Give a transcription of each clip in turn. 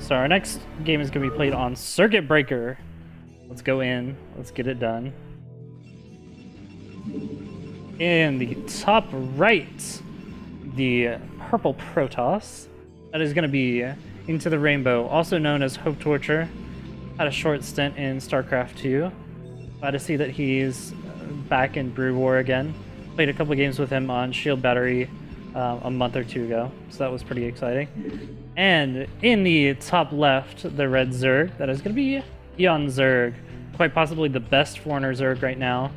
So our next game is going to be played on Circuit Breaker. Let's go in. Let's get it done. In the top right, the purple Protoss. That is going to be Into the Rainbow, also known as Hope Torture. Had a short stint in StarCraft 2. Glad to see that he's back in Brew War again. Played a couple games with him on Shield Battery a month or two ago, so that was pretty exciting. And in the top left, the red Zerg, that is going to be eOnzerG, quite possibly the best foreigner Zerg right now.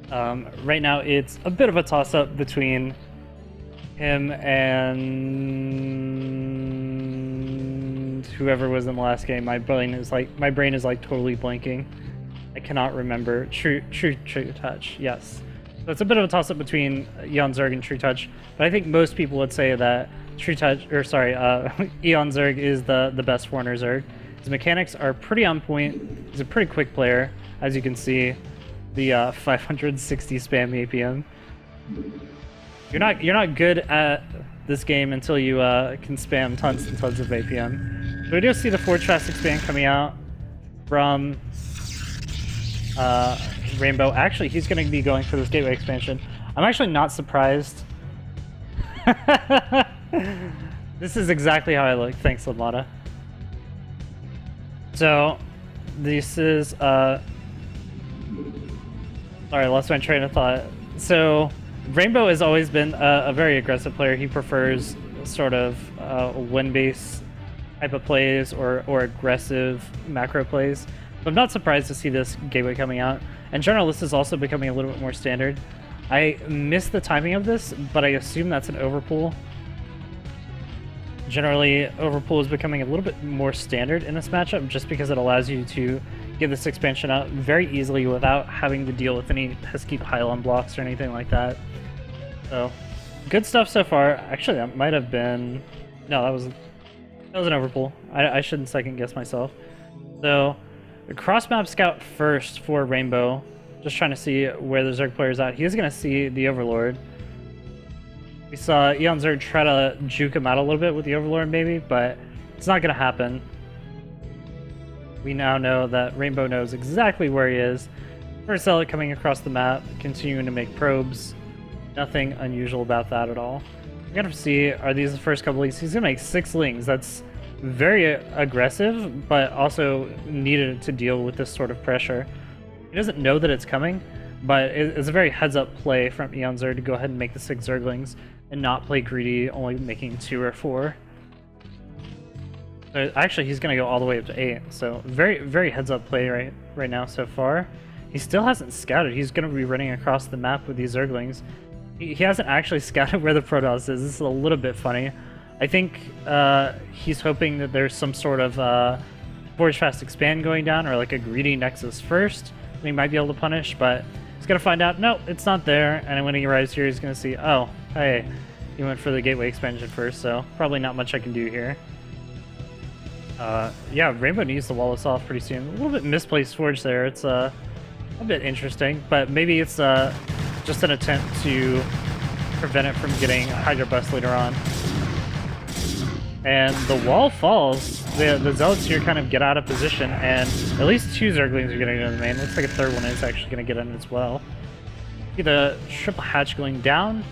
Right now, it's a bit of a toss-up between him and whoever was in the last game. My brain is like totally blanking. I cannot remember. True Touch, yes. So it's a bit of a toss-up between eOnzerG and True Touch, but I think most people would say that eOnzerG is the best foreigner Zerg. His mechanics are pretty on point. He's a pretty quick player, as you can see. The 560 spam APM. You're not good at this game until you can spam tons and tons of APM. So we do see the Forge Fast expand coming out from RainbOw. Actually, he's going to be going for this gateway expansion. I'm actually not surprised. This is exactly how I look. Thanks, Lamada. So this is sorry, I lost my train of thought. So RainbOw has always been a very aggressive player. He prefers sort of win-based type of plays or aggressive macro plays. So I'm not surprised to see this gateway coming out. In general, this is also becoming a little bit more standard. I missed the timing of this, but I assume that's an overpull. Generally, overpull is becoming a little bit more standard in this matchup just because it allows you to get this expansion out very easily without having to deal with any pesky pylon blocks or anything like that. So, good stuff so far. Actually, that might have been... No, that was an overpull. I shouldn't second guess myself. So, the cross-map scout first for RainbOw. Just trying to see where the Zerg player's at. He's going to see the Overlord. We saw eOnzerG try to juke him out a little bit with the Overlord maybe, but it's not going to happen. We now know that RainbOw knows exactly where he is. First Zealot coming across the map, continuing to make probes. Nothing unusual about that at all. We're going to see, are these the first couple leagues? He's going to make 6 lings. That's very aggressive, but also needed to deal with this sort of pressure. He doesn't know that it's coming, but it's a very heads-up play from eOnzerG to go ahead and make the 6 Zerglings and not play greedy, only making 2 or 4. So actually, he's going to go all the way up to 8. So very, very heads-up play right now so far. He still hasn't scouted. He's going to be running across the map with these Zerglings. He hasn't actually scouted where the Protoss is. This is a little bit funny. I think he's hoping that there's some sort of Forge Fast expand going down or like a greedy Nexus first. He might be able to punish, but he's going to find out, no, it's not there. And when he arrives here, he's going to see, oh, hey, he went for the gateway expansion first, so probably not much I can do here. Yeah, RainbOw needs to wall this off pretty soon. A little bit misplaced Forge there. It's a bit interesting, but maybe it's just an attempt to prevent it from getting Hydra Bust later on. And the wall falls. The Zealots here kind of get out of position, and at least 2 Zerglings are getting into the main. Looks like a third one is actually going to get in as well. See the triple hatch going down,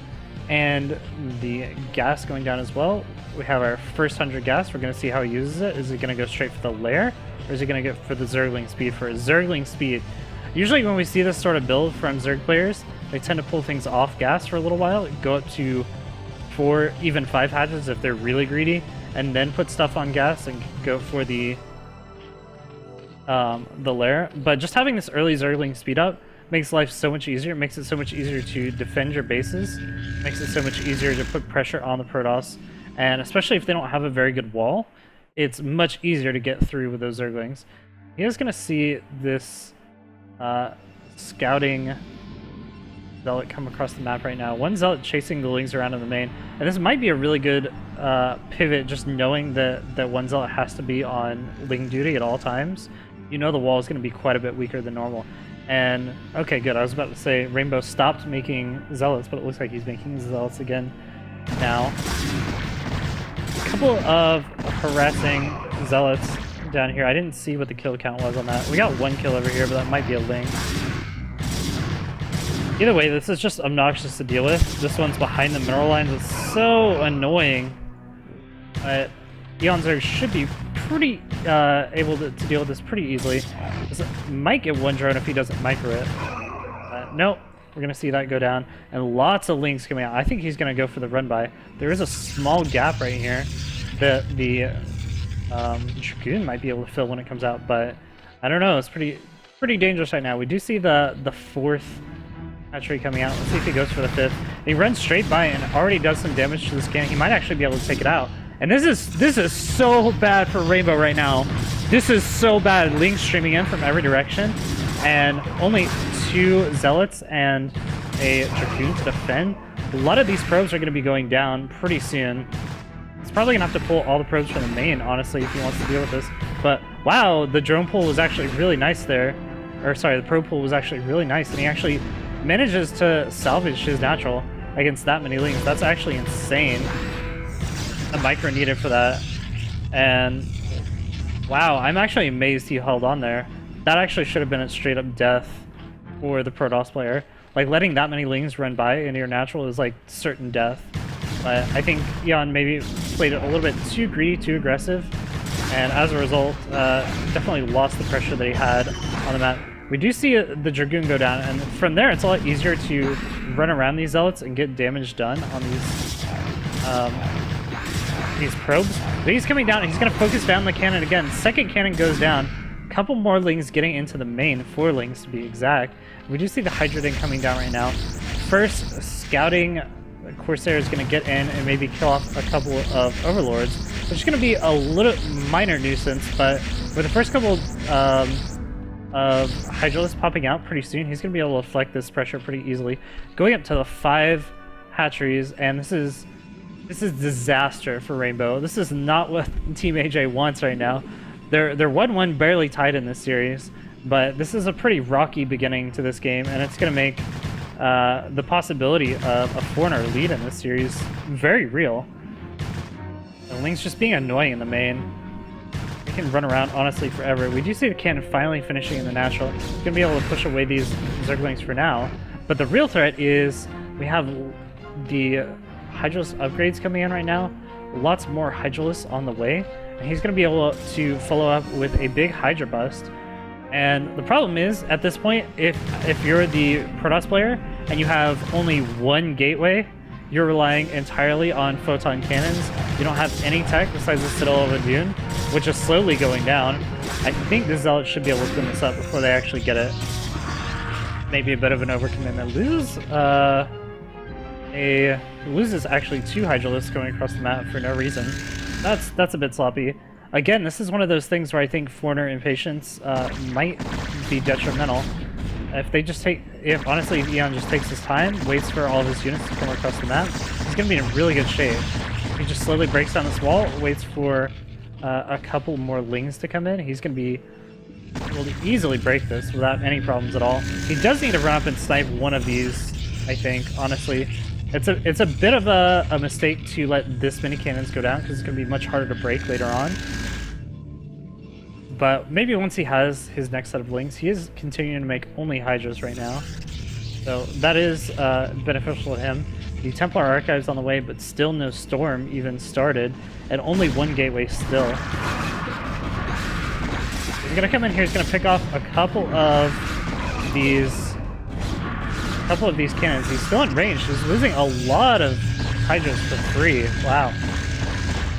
and the gas going down as well. We have our first 100 gas. We're going to see how he uses it. Is he going to go straight for the lair, or is he going to go for the Zergling speed? For Zergling speed, usually when we see this sort of build from Zerg players, they tend to pull things off gas for a little while, go up to 4, even 5 hatches if they're really greedy, and then put stuff on gas and go for the lair. But just having this early Zergling speed up makes life so much easier. It makes it so much easier to defend your bases. It makes it so much easier to put pressure on the Protoss. And especially if they don't have a very good wall, it's much easier to get through with those Zerglings. He is going to see this scouting Zealot come across the map right now. One Zealot chasing the Lings around in the main. And this might be a really good pivot, just knowing that one Zealot has to be on Ling duty at all times. You know the wall is going to be quite a bit weaker than normal. And, okay, good. I was about to say RainbOw stopped making Zealots, but it looks like he's making Zealots again now. couple of harassing zealots down here. I didn't see what the kill count was on that. We got 1 kill over here, but that might be a Ling. Either way, this is just obnoxious to deal with. This one's behind the mineral lines. It's so annoying. But eOnzerG should be pretty able to deal with this pretty easily. This might get 1 drone if he doesn't micro it. Nope. We're going to see that go down. And lots of Lings coming out. I think he's going to go for the run by. There is a small gap right here that the Dragoon might be able to fill when it comes out. But I don't know. It's pretty dangerous right now. We do see the 4th hatchery coming out. Let's see if he goes for the 5th. He runs straight by and already does some damage to this cannon. He might actually be able to take it out. And this is so bad for RainbOw right now. This is so bad. Lings streaming in from every direction, and only 2 zealots and a Dragoon to defend. A lot of these probes are going to be going down pretty soon. He's probably going to have to pull all the probes from the main, honestly, if he wants to deal with this. But wow, the drone pull was actually really nice there. Or sorry, the probe pull was actually really nice, and he actually manages to salvage his natural against that many Lings. That's actually insane. A micro needed for that. And wow, I'm actually amazed he held on there. That actually should have been a straight up death for the Protoss player. Like, letting that many Lings run by into your natural is like certain death. But I think eOn maybe played it a little bit too greedy, too aggressive, and as a result, definitely lost the pressure that he had on the map. We do see the Dragoon go down, and from there it's a lot easier to run around these zealots and get damage done on these probes. But he's coming down, and he's going to focus down the cannon again. 2nd cannon goes down. A couple more Lings getting into the main, 4 Lings to be exact. We do see the Hydra thing coming down right now. First, scouting Corsair is going to get in and maybe kill off a couple of Overlords, which is going to be a little minor nuisance, but with the first couple of Hydralisks popping out pretty soon, he's going to be able to deflect this pressure pretty easily. Going up to the 5 hatcheries, and this is disaster for RainbOw. This is not what Team Ajae wants right now. They're 1-1, barely tied in this series, but this is a pretty rocky beginning to this game, and it's going to make the possibility of a foreigner lead in this series very real. The Lings just being annoying in the main. They can run around honestly forever. We do see the cannon finally finishing in the natural. It's going to be able to push away these Zerglings for now, but the real threat is we have the Hydralisk upgrades coming in right now. Lots more Hydralisks on the way, and he's going to be able to follow up with a big Hydra bust. And the problem is, at this point, if you're the Protoss player and you have only 1 gateway, you're relying entirely on photon cannons. You don't have any tech besides the Citadel of a Dune, which is slowly going down. I think the Zealot should be able to clean this up before they actually get it. Maybe a bit of an overcommitment. Loses actually 2 Hydralisks going across the map for no reason. That's a bit sloppy. Again, this is one of those things where I think foreigner impatience might be detrimental. If honestly eOn just takes his time, waits for all of his units to come across the map, he's going to be in really good shape. He just slowly breaks down this wall, waits for a couple more Lings to come in. He's going to be able to easily break this without any problems at all. He does need to run up and snipe one of these, I think, honestly. It's a bit of a mistake to let this many cannons go down, because it's going to be much harder to break later on. But maybe once he has his next set of Lings, he is continuing to make only Hydras right now. So that is beneficial to him. The Templar Archive's on the way, but still no Storm even started, and only 1 gateway still. He's going to come in here, he's going to pick off a couple of these cannons. He's still in range. He's losing a lot of Hydras for free. Wow.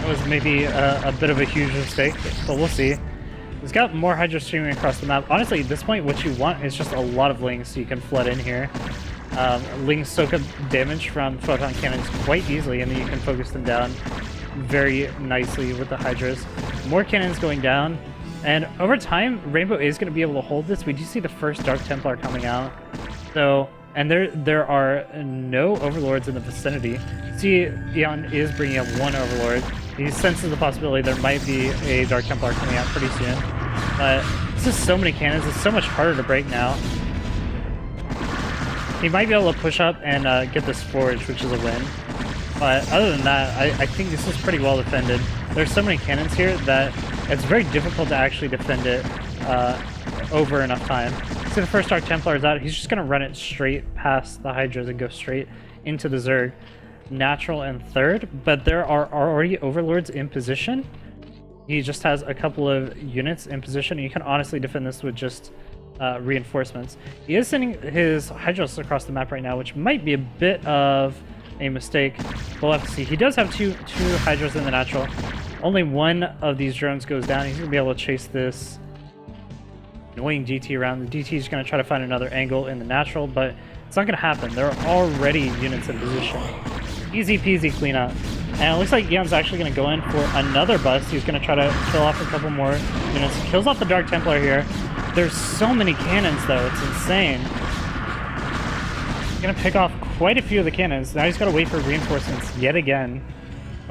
That was maybe a bit of a huge mistake, but we'll see. He's got more Hydra streaming across the map. Honestly, at this point, what you want is just a lot of Lings so you can flood in here. Lings soak up damage from photon cannons quite easily, and then you can focus them down very nicely with the Hydras. More cannons going down, and over time, RainbOw is going to be able to hold this. We do see the first Dark Templar coming out. So, and there are no Overlords in the vicinity. See, eOn is bringing up 1 Overlord. He senses the possibility there might be a Dark Templar coming out pretty soon. But this is so many cannons, it's so much harder to break now. He might be able to push up and get this Forge, which is a win. But other than that, I think this is pretty well defended. There's so many cannons here that it's very difficult to actually defend it over enough time. So the first Dark Templar is out. He's just going to run it straight past the Hydras and go straight into the Zerg. Natural and third, but there are already Overlords in position. He just has a couple of units in position. You can honestly defend this with just reinforcements. He is sending his Hydras across the map right now, which might be a bit of a mistake. We'll have to see. He does have two Hydras in the natural. Only one of these drones goes down. He's going to be able to chase this annoying DT around. The DT is going to try to find another angle in the natural, but it's not going to happen. There are already units in position. Easy peasy cleanup. And it looks like eOn's actually going to go in for another bust. He's going to try to kill off a couple more units. Kills off the Dark Templar here. There's so many cannons, though. It's insane. He's going to pick off quite a few of the cannons. Now he's got to wait for reinforcements yet again.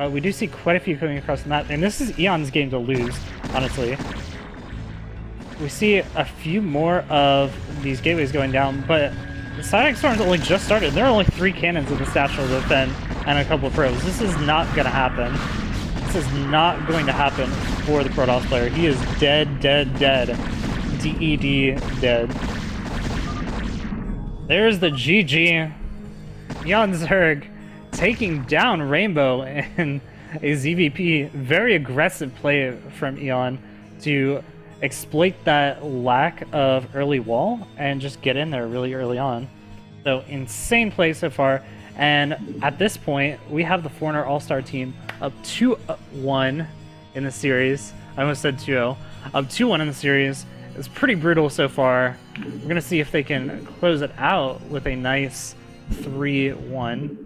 We do see quite a few coming across the map. And this is eOn's game to lose, honestly. We see a few more of these gateways going down, but the Psychic Storm's only just started. There are only 3 cannons in this natural to defend and a couple of probes. This is not going to happen. This is not going to happen for the Protoss player. He is dead, dead, dead. DED dead. There's the GG. eOnzerG taking down RainbOw in a ZVP. Very aggressive play from eOn to exploit that lack of early wall and just get in there really early on. So insane play so far. And at this point, we have the Foreigner All-Star team up 2-1 in the series. I almost said 2-0. Up 2-1 in the series. It's pretty brutal so far. We're going to see if they can close it out with a nice 3-1.